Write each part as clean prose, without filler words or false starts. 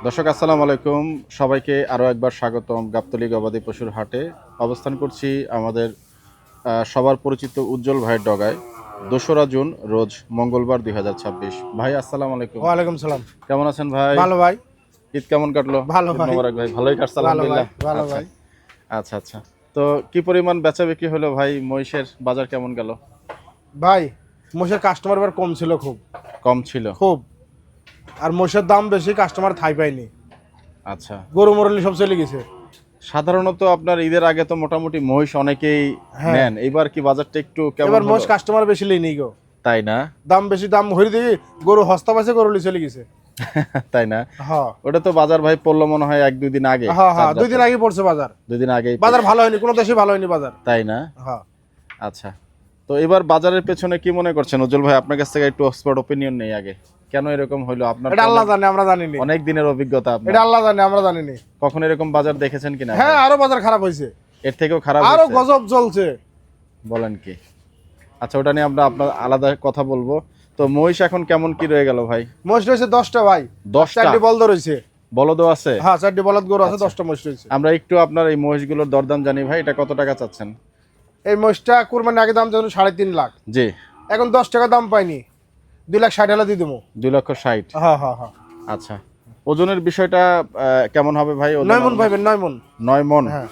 দর্শক আসসালামু আলাইকুম, সবাইকে আরও একবার স্বাগতম গাবতলী গবাদি পশুর হাটে। অবস্থান করছি আমাদের সবার পরিচিত উজ্জ্বল ভাইয়ের ডগায়। 2রা জুন রোজ মঙ্গলবার 2026। ভাই আসসালামু আলাইকুম। ওয়ালাইকুম সালাম। কেমন আছেন ভাই? ভালো ভাই। ঈদ কেমন কাটলো? ভালো ঈদ ভাই। মোবারক ভাই। ভালোই কাটছে ভালো ভাই। আলহামদুলিল্লাহ। ভালো আচ্ছা ভাই। আচ্ছা আচ্ছা। তো কি পরিমাণ বেচা বিক্রি হলো ভাই? মহিষের বাজার কেমন গেল? ভাই মোষের কাস্টমার এবার কম ছিল, খুব কম ছিল। খুব। আর মোষের দাম বেশি, কাস্টমার ঠাই পায়নি। আচ্ছা। গরু মরলি সব চলে গেছে। সাধারণত আপনার ঈদের আগে তো মোটামুটি মহিষ অনেকেই হ্যাঁ। নেন, এইবার কি বাজারটা একটু কেমন এবার মোষ হলো? কাস্টমার বেশি লেই গো। তাই না? দাম বেশি, দাম হরি দিই গরু হস্তা পাশে গরু চলে গেছে। তাই না? হ্যাঁ ওটা তো বাজার ভাই পড়লো মনে হয় 1-2 দিন আগে। হ্যাঁ হ্যাঁ, চাঁদ 2 দিন রাতে। আগে পড়ছে বাজার। 2 দিন আগেই বাজার পড়ছে। ভালো হয়নি, কোনো দেশে ভালো হয়নি বাজার। তাই না? হ্যাঁ। আচ্ছা। তো এবার বাজারের পেছনে কি মনে করছেন উজ্জ্বল ভাই? আপনার কাছ থেকে একটু এক্সপার্ট ওপিনিয়ন নেই আগে। কেন এরকম হলো? আপনার এটা আল্লাহ জানে, আমরা জানি না। অনেক দিনের অভিজ্ঞতা আপনার। এটা আল্লাহ জানে, আমরা জানি না। কখন এরকম বাজার দেখেছেন কিনা? হ্যাঁ, আরো বাজার খারাপ হয়েছে, এর থেকেও খারাপ আরো হয়েছে? গজব চলছে। বলেন কি? আচ্ছা, ওটা নিয়ে আমরা আপনার আলাদা কথা বলবো। তো মহিষ এখন কেমন কি রয়ে গেল ভাই? মোষ রয়েছে 10টা ভাই। 10টা? 4টি বলদ রয়েছে। বলদও আছে? হ্যাঁ, 4টি বলদ গরু আছে, আচ্ছা। 10টা মোষ রয়েছে। আমরা একটু আপনার এই মহিষগুলোর দরদাম জানি ভাই। এটা কত টাকা চাচ্ছেন? এই মোষটা কুরবানি আগে দাম ছিল 3.5 লাখ, জি। এখন 10 টাকা দাম পাইনি, 2,60,000 দিয়ে দেবো। 2,60,000। হ্যাঁ হ্যাঁ হ্যাঁ। আচ্ছা। ওজনের বিষয়টা কেমন হবে ভাই? 9 মন পাইবেন, 9 মন। 9 মন। হ্যাঁ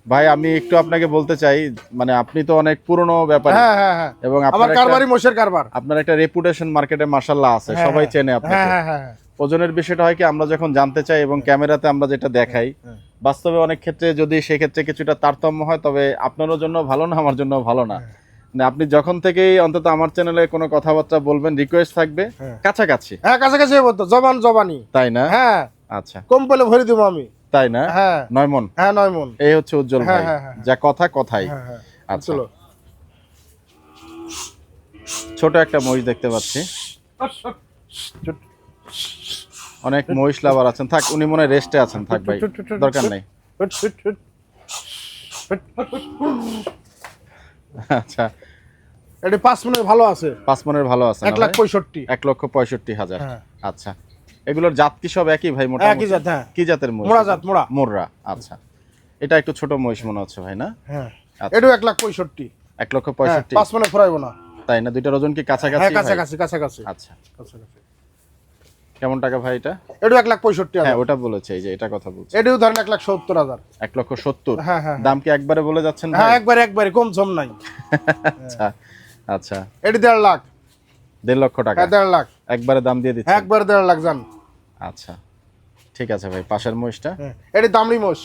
ভাই আমি একটু আপনাকে বলতে চাই, মানে আপনি তো অনেক পুরনো ব্যাপারী হ্যাঁ হ্যাঁ হ্যাঁ। এবং আমার কারবারই মোষের কারবার। আপনার একটা রেপুটেশন মার্কেটে মাশাআল্লাহ আছে, হ্যাঁ, সবাই হ্যাঁ। চেনে হ্যাঁ আপনাকে। হ্যাঁ হ্যাঁ হ্যাঁ। ওজনের বিষয়টা হয় কি, আমরা যখন জানতে চাই এবং ক্যামেরাতে আমরা যেটা দেখাই, হ্যাঁ। বাস্তবে অনেক ক্ষেত্রে যদি সেক্ষেত্রে কিছুটা তারতম্য হয়, তবে আপনারও জন্য ভালো না, আমার জন্য ভালো না। মানে আপনি যখন থেকেই অন্তত আমার চ্যানেলে কোনো কথাবার্তা বলবেন, রিকোয়েস্ট থাকবে হ্যাঁ। কাছাকাছি। হ্যাঁ, কাছাকাছি বলতো, জবানি। তাই না? হ্যাঁ। আচ্ছা। কম পেলে ভরে দেবো আমি। তাই না? হ্যাঁ 9 মন। হ্যাঁ, 9 মন। এই হচ্ছে উজ্জ্বল হ্যাঁ, ভাই, হ্যাঁ, হ্যাঁ, যা কথা কথাই। হ্যাঁ হ্যাঁ। আচ্ছা। চলো। ছোট একটা মহিষ দেখতে পাচ্ছি। অনেক মহিষ লাভার আছেন, থাক উনি মনে হয় রেস্টে আছেন, থাক ভাই, দরকার নেই। আচ্ছা। এটা 5 মনের ভালো আছে। 5 মনের ভালো আছে? 1,65,000। 1,65,000। হ্যাঁ। আচ্ছা। এগুলোর জাত কি সব একই ভাই মোটামুটি? একই জাত, হ্যাঁ। কি জাতের মহিষ? মোড়া জাত, মোড়া। মোররা। আচ্ছা। এটা একটু ছোট মহিষ মনে হচ্ছে ভাই, না? হ্যাঁ। আচ্ছা। এটাও 1,65,000। 1,65,000। 5 মনে ফরাইবো না। তাই না? দুইটার ওজন কি কাছাকাছি? হ্যাঁ, ভাই? কাছাকাছি কাছাকাছি। আচ্ছা। কেমন টাকা ভাই এটা? এটাও 1,65,000। হ্যাঁ, ওটা বলেছে, এই যে এটা কথা বলছে। এটাও ধরেন 1,70,000। 1,70,000। হ্যাঁ হ্যাঁ। দাম কি একবারে বলে যাচ্ছেন হ্যাঁ, ভাই? একবারে কম সম নাই। আচ্ছা আচ্ছা। এটি 1.5 লাখ। 1.5 লক্ষ টাকা হ্যাঁ, 1.5 লাখ। একবারে দাম দিয়ে হ্যাঁ, দিচ্ছেন? একবারে 1.5 লাখ জান। আচ্ছা, ঠিক আছে ভাই। পাশের মহিষটা? হ্যাঁ, এটি দামড়ি মোষ।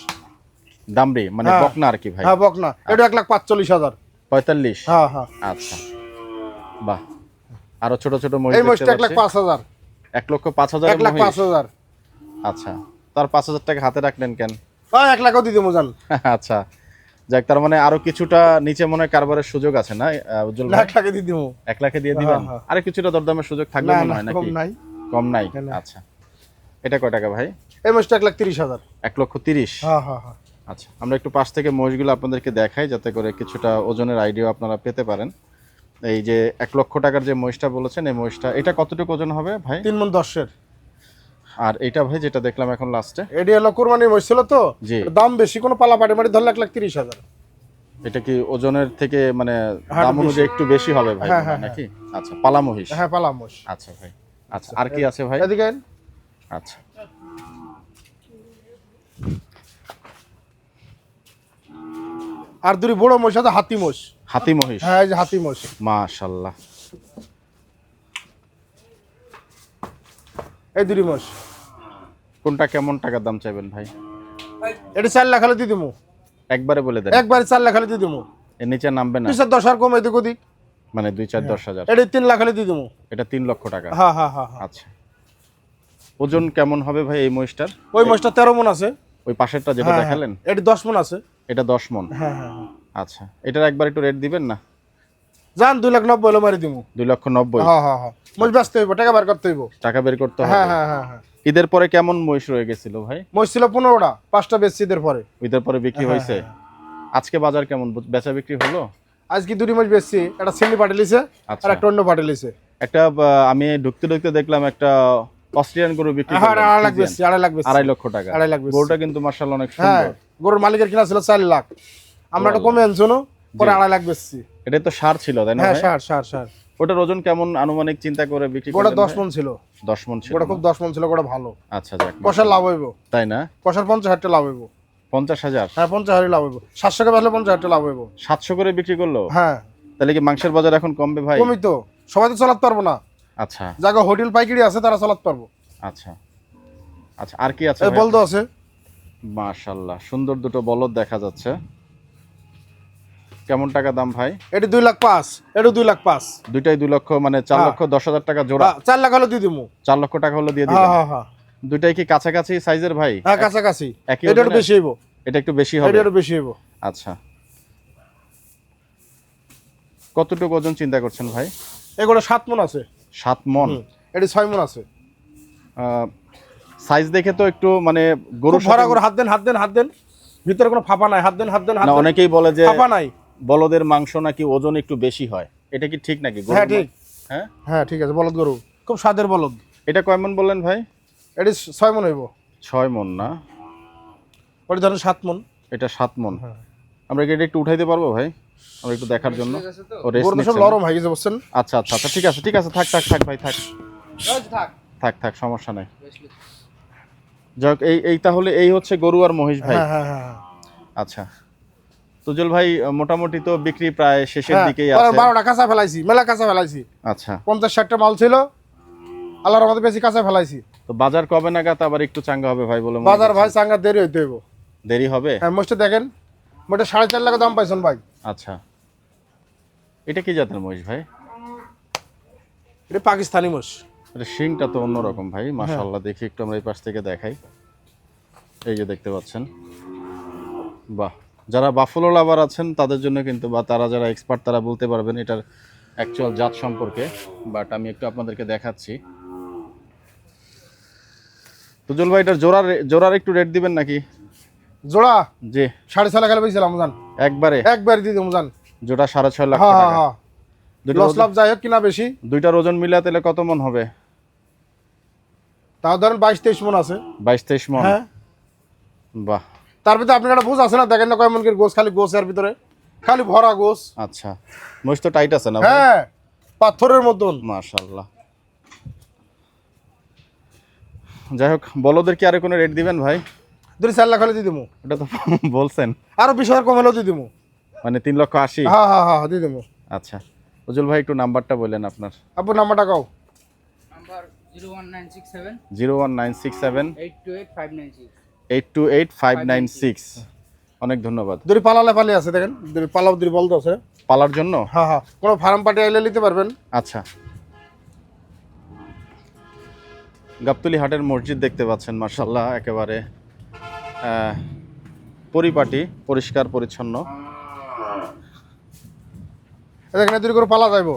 দামড়ি মানে হ্যাঁ। বকনা আর কি ভাই? হ্যাঁ, বকনা। এটা 1,45,000। 45? হ্যাঁ হ্যাঁ। আচ্ছা, বাহ। আরো ছোট ছোট মহিষ এই দেখতে মোষটা পাচ্ছি। 1,05,000। 1,05,000 এর মহিষ? 1,05,000। আচ্ছা, তার 5,000 টাকা হাতে রাখলেন কেন? 1 লাখও দিয়ে দেবো জান। আচ্ছা, যাক, তার মানে আরো কিছুটা নিচে মনে হয় কারবারের সুযোগ আছে না উজ্জ্বল ভাই? 1 লাখে দিয়ে দেবো। 1 লাখে দিয়ে দিবেন? হ্যাঁ, হ্যাঁ। আরে কিছুটা দরদামের সুযোগ থাকবে না মনে না, হয় কম নাকি? নাই। কম নাই? না, না। আচ্ছা। এটা কয় টাকা ভাই? এই মোষটা 1,30,000। 1,30,000? হ্যাঁ হ্যাঁ হ্যাঁ। আচ্ছা, আমরা একটু পাশ থেকে মহিষগুলো আপনাদেরকে দেখাই, যাতে করে কিছুটা ওজনের আইডিয়া আপনারা পেতে পারেন। এই যে 1 লক্ষ টাকার যে মহিষটা বলেছেন, এই মহিষটা এটা কতটুকু ওজন হবে ভাই? 3 মণ 10-এর। আর এটা ভাই যেটা দেখলাম এখন লাস্টে? এটি হলো কুরবানির মোষ ছিল তো, জি। দাম বেশি, কোনো পালা পাটি মাটি ধরলে 1,30,000। এটা কি ওজনের থেকে মানে হ্যাঁ, দাম বেশি। অনুযায়ী একটু বেশি হবে ভাই হ্যাঁ, মনে হয় হ্যাঁ, নাকি? আচ্ছা, পালা মহিষ। হ্যাঁ, পালা মোষ। আচ্ছা ভাই। আচ্ছা, আর কি আছে ভাই? এদিকে আইন। আচ্ছা। আর দুটি বড় মোষ আছে, হাতি মোষ। হাতি মহিষ? হ্যাঁ, এই যে হাতি মোষ। মাশাআল্লাহ। এই দুটি মোষ। কোনটা কেমন টাকার দাম চাইবেন ভাই? এটি 4 লাখ হলে দিয়ে দেবো। একবারে বলে দেন। একবারে 4 লাখ হলে দিয়ে দেবো। এর নিচে নামবে না? 2-10 আর কম এদিক ওদিক। মানে 2-4-10,000? এটি 3 লাখ হলে দিয়ে দেবো। এটা 3 লক্ষ টাকা? হ্যাঁ হ্যাঁ হ্যাঁ। আচ্ছা। ওজন কেমন হবে ভাই এই মহিষটার? ওই মোষটা 13 মণ আছে। ওই পাশেরটা যেটা হ্যাঁ, দেখালেন? এটি 10 মণ আছে। এটা 10 মণ? হ্যাঁ হ্যাঁ হ্যাঁ। আচ্ছা, এটার একবার একটু রেট দিবেন না? জান 2,90,000 হলে মারি দেবো। 2,90,000? হ্যাঁ হ্যাঁ হ্যাঁ। মোষ বেচতে হইব, টাকা বার করতে হইব। টাকা বের করতে হ্যাঁ হবে? হ্যাঁ হ্যাঁ হ্যাঁ। ঈদের পরে কেমন মহিষ রয়ে গেছিল ভাই? মোষ ছিল 15টা, 5টা বেচছি ঈদের পরে। ঈদের পরে বিক্রি হয়েছে? আজকে বাজার কেমন, বেচা বিক্রি হলো? আজকে দুটি মোষ বেচছি, একটা সিন্ডি পাঠিয়েছে আচ্ছা। আর একটা অন্য পাঠিয়েছে। একটা আমি ঢুকতে ঢুকতে দেখলাম একটা অস্ট্রিয়ান গরু বিক্রি হ্যাঁ করলেন, 2.5 লাখ ফ্রিজিয়ান। বেশি, 2.5 লাখ বেশি, 2.5 লক্ষ টাকা। 2.5 লাখ বেশি। গরুটা কিন্তু মাশাআল্লাহ অনেক হ্যাঁ, সুন্দর। গরুর মালিকের কিনা ছিল 4 লাখ, আমরা একটা কমে আনছো না, পরে 2.5 লাখ বেচছি। এটা তো সার ছিল তাই না হ্যাঁ, ভাই? সার। ওটার ওজন কেমন আনুমানিক চিন্তা করে বিক্রি গোটা করলেন 10 ভাই? মণ ছিল, 10 মণ ছিল গোটা না? খুব 10 মণ ছিল, গোটা ভালো। আচ্ছা যাক, কষার লাভ হইব, তাই না? কষার 50,000 টাকা লাভ হইব। 50,000? হ্যাঁ 50,000 লাভ হইব, 700 টাকা বেচলে 50,000 টাকা লাভ হইব। 700 করে বিক্রি করলো? হ্যাঁ, তাহলে কি মাংসের বাজার এখন কমবে ভাই? কমই তো, সবাই তো চালাতে পারবো না, আচ্ছা যারা হোটেল পাইকারি আছে তারা চালাতে পারবো। আচ্ছা আচ্ছা, আর কি আছে এই ভাই? বলদ আছে, মাশাআল্লাহ সুন্দর দুটো বলদ দেখা যাচ্ছে। কেমন টাকা দাম ভাই? এটি 2 লাখ 5, এটি 2 লাখ 5। দুইটাই 2 লক্ষ, মানে 4 হ্যাঁ। লক্ষ 10,000 টাকা জোড়া। 4 লাখ হলে দিয়ে দিমু। 4 লক্ষ টাকা হলো দিয়ে হ্যাঁ দিবেন? হ্যাঁ। দুইটাই কি কাছাকাছি সাইজের ভাই? হ্যাঁ কাছাকাছি, একই এটা একটু ওজনের? বেশি হইব, এটা একটু বেশি হবে? এটা একটু বেশি হইব। আচ্ছা, কতটুকু ওজন চিন্তা করছেন ভাই? এগুলো 7 মণ আছে। 7 মণ? এটি 6 মণ আছে। সাইজ দেখে তো একটু মানে গরু খুব ভরা করে হাত দেন, ভিতরে কোনো ফাঁপা নাই, হাত দেন। না, অনেকেই বলে যে ফাঁপা নাই। বলদের মাংস নাকি ওজন একটু বেশি হয়, এটা কি ঠিক নাকি? হ্যাঁ ঠিক, হ্যাঁ হ্যাঁ ঠিক আছে, বলদ গরু খুব স্বাদের বলদ। এটা কয় মণ বললেন ভাই? এটি 6 মণ হইব। 6 মণ না, ওটি ধরেন 7 মণ। এটা 7 মণ। হ্যাঁ। আমরা কি এটা একটু উঠাইতে পারবো ভাই? আমরা একটু দেখার জন্য। ও রেস্ট গরু তো সব নিচ্ছে না? নরম হয়ে গেছে বুঝছেন। আচ্ছা আচ্ছা আচ্ছা, ঠিক আছে থাক ভাই, থাক সমস্যা নাই। যাক, এই তাহলে এই হচ্ছে গরু আর মহিষ ভাই। হ্যাঁ। আচ্ছা তুজল ভাই, মোটামুটি তো বিক্রি প্রায় শেষের দিকেই হ্যাঁ, আছে। 12টা কাঁচা ফেলাইছি, মেলা কাঁচা ফেলাইছি। আচ্ছা, 50-60টা মাল ছিল, আল্লাহর রহমতে বেশি কাঁচা ফেলাইছি। তো বাজার কবে নাগাদ আবার একটু চাঙ্গা হবে ভাই বলে মনে বাজার হচ্ছে? ভাই চাঙ্গা দেরি হইতে হইব। দেরি হবে? হ্যাঁ, মোষটা দেখেন, মোটে 4.5 লাখ দাম পাইছেন ভাই। আচ্ছা, এটা কি জাতের মহিষ ভাই? এটা পাকিস্তানি মোষ। এটা শিংটা তো অন্যরকম ভাই, মাশাআল্লাহ। দেখি একটু আমরা এই পাশ থেকে দেখাই। এই যে দেখতে পাচ্ছেন, বাহ। যারা বাফলো লাভার আছেন তাদের জন্য কিন্তু, বা তারা যারা এক্সপার্ট তারা বলতে পারবেন এটার অ্যাকচুয়াল জাত সম্পর্কে। বাট আমি একটু আপনাদেরকে দেখাচ্ছি। তুজল ভাই, এটার জোড়ার একটু রেট দিবেন নাকি? জোড়া জি। 6.5 লাখ বেচছিলাম জান, একবার দিয়ে দেবো জান। জোড়া 6.5 লাখ হ্যাঁ টাকা। হ্যাঁ, লস লাভ যাই হোক কিনা বেশি। দুইটার ওজন মিলা তাহলে কত মন হবে? তাও ধরেন 22-23 মণ আছে। 22-23 মন? হ্যাঁ। বাহ। তার ভিতরে আপনার একটা বুঝ আছে না, দেখেন না কয় মনকের গোস, খালি গোস এর ভিতরে, খালি ভরা গোস। আচ্ছা, মহিষ তো টাইট আছে না ভাই? হ্যাঁ, পাথরের মতন। মাশাআল্লাহ। যাই হোক, বলদের কি আরে কোনো রেট দিবেন ভাই? 4 লাখ হলে দিয়ে দেবো। এটা তো বলছেন। আরো 20,000 কম হলেও দিয়ে দেবো। মানে 3,80,000? হ্যাঁ দিয়ে দেবো। আচ্ছা, উজ্জ্বল ভাই একটু নাম্বারটা বললেন আপনার। আপু নাম্বারটা কাও। নাম্বার 01967 01967 828596। 828596। অনেক ধন্যবাদ। দুরি পালালে পালি আছে, দেখেন দুরি পালাও, দুরি বলদ আছে পালার জন্য? হ্যাঁ, কোনো ফার্ম পার্টি আইলে নিতে পারবেন। আচ্ছা, গাবতলী হাটের মসজিদ দেখতে পাচ্ছেন, মাশাআল্লাহ একেবারে পরিপাটি, পরিষ্কার পরিচ্ছন্ন। দেখেন দুরি করে পালা যাইব।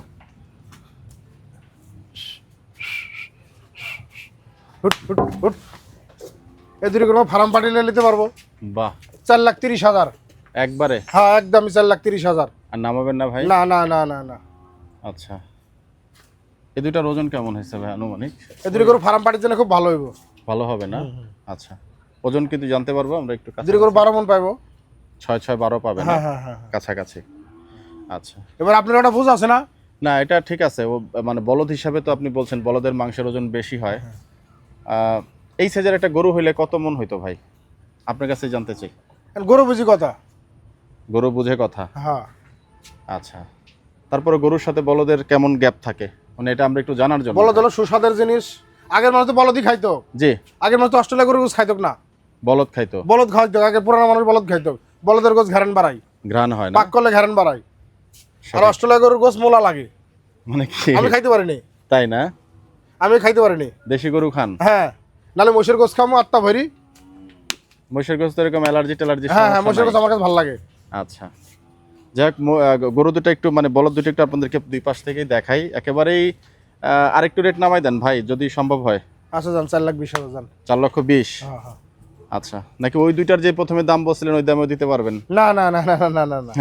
এই দুরি করে ফার্ম পার্টি আইলে নিতে পারবো। বাহ। 4,30,000 একবারে? হ্যাঁ একদমই 4,30,000। আর নামাবেন না ভাই? না। আচ্ছা, এই দুইটার ওজন কেমন হয়েছে ভাই আনুমানিক? এই দুরি করে ফার্ম পার্টির জন্য খুব ভালো হইব। ভালো হবে না? আচ্ছা, ওজন কিন্তু জানতে পারবো আমরা একটু? দুরি করে 12 মণ পাইবো। 6-6-12 পাবেন? হ্যাঁ। কাছাকাছি। আচ্ছা, এবার আপনার একটা বুঝ আছে না? না এটা ঠিক আছে। ও মানে বলদ হিসাবে তো আপনি বলছেন বলদের মাংসের ওজন বেশি হয়। এই সাইজের একটা গরু হইলে কত মন হইতো ভাই? আপনার কাছে জানতে চাই। গরু বুঝি কথা। গরু বুঝে কথা? হ্যাঁ। আচ্ছা, তারপরে গরুর সাথে বলদের কেমন গ্যাপ থাকে, মানে এটা আমরা একটু জানার জন্য। বলদ হলো সুস্বাদের জিনিস। আগের মানুষ তো বলদই খাইতো। জি। আগের মানুষ তো অস্ট্রেলিয়া গরু গোস খাইতো না, বলদ খাইতো? বলদ খাইতো। আগে পুরানো মানুষ বলদ খাইতো। বলদের গোস ঘ্রাণ বাড়াই, ঘ্রাণ হয় না? পাক করলে ঘ্রাণ বাড়াই। আর অস্ট্রেলিয়া গরুর গোস মোলা লাগে। মানে কি? আমি খাইতে পারিনি। তাই না? আমি খাইতে পারিনি। দেশি গরু খান? হ্যাঁ, নালে মোষের গোস খামো আটটা ভরি। মোষের গোস তো এরকম অ্যালার্জি ট্যালার্জি? হ্যাঁ, মোষের গোস আমার কাছে ভালো লাগে। আচ্ছা, যাক, গরু দুটো একটু মানে বলদ দুটো একটু আপনাদেরকে দুই পাশ থেকেই দেখাই। একেবারেই আরেকটু রেট নামাই দেন ভাই যদি সম্ভব হয়। আচ্ছা যান, 4,20,000 যান। 4,20,000? হ্যাঁ। আচ্ছা, নাকি ওই দুইটার যে প্রথমে দাম বলছিলেন ওই দামেও দিতে পারবেন? না।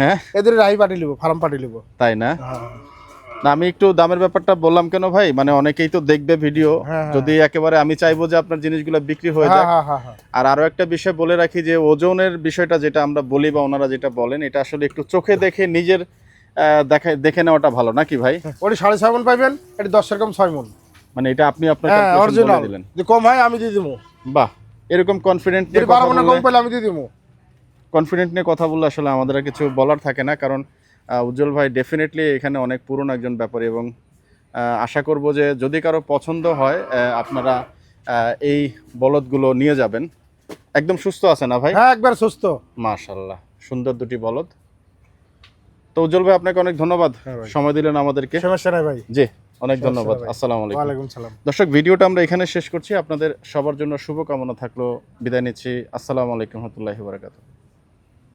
হ্যাঁ, এদের রাই পাটি লিব, ফার্ম পাটি লিব। তাই না? হ্যাঁ। না আমি একটু দামের ব্যাপারটা বললাম কেন ভাই, মানে অনেকেই তো দেখবে ভিডিও, হ্যাঁ, যদি একেবারে আমি চাইবো যে আপনার জিনিসগুলো বিক্রি হয়ে হ্যাঁ যায়। হ্যাঁ হ্যাঁ হ্যাঁ আর আরো একটা বিষয় বলে রাখি যে ওজনের বিষয়টা যেটা আমরা বলি বা ওনারা যেটা বলেন, এটা আসলে একটু চোখে দেখে নিজের দেখে নেওয়াটা ভালো নাকি ভাই? ওটি 6.5 মন পাইবেন, এটি 10 কম 6 মন। মানে এটা আপনি আপনার হ্যাঁ calculation বলে অরিজিনাল, দিলেন। যদি কম হয় আমি দিয়ে দিব। বাহ, এরকম কনফিডেন্ট যদি 12 মনে কম পাইলে আমি দিয়ে দিব। নিয়ে কথা বললে আসলে আমাদের আর কিছু বলার থাকে না, কারণ উজ্জ্বল ভাই ডেফিনেটলি এখানে অনেক পুরনো একজন ব্যাপারী, এবং আশা করব যে যদি কারো পছন্দ হয় আপনারা এই বলদগুলো নিয়ে যাবেন। একদম সুস্থ আছে না ভাই? হ্যাঁ একবার সুস্থ। মাশাআল্লাহ, সুন্দর দুটি বলদ। তো উজ্জ্বল ভাই আপনাকে অনেক ধন্যবাদ, হ্যাঁ ভাই। সময় দিলেন আমাদেরকে। সমস্যা নাই ভাই। জি, অনেক সমস্যা ধন্যবাদ। নাই ভাই। আসসালামু আলাইকুম। ওয়ালাইকুম সালাম। দর্শক, ভিডিওটা আমরা এখানে শেষ করছি। আপনাদের সবার জন্য শুভকামনা থাকলো। বিদায় নিচ্ছি। আসসালামু আলাইকুম রহমতুল্লাহি ওয়া বারাকাতুহু।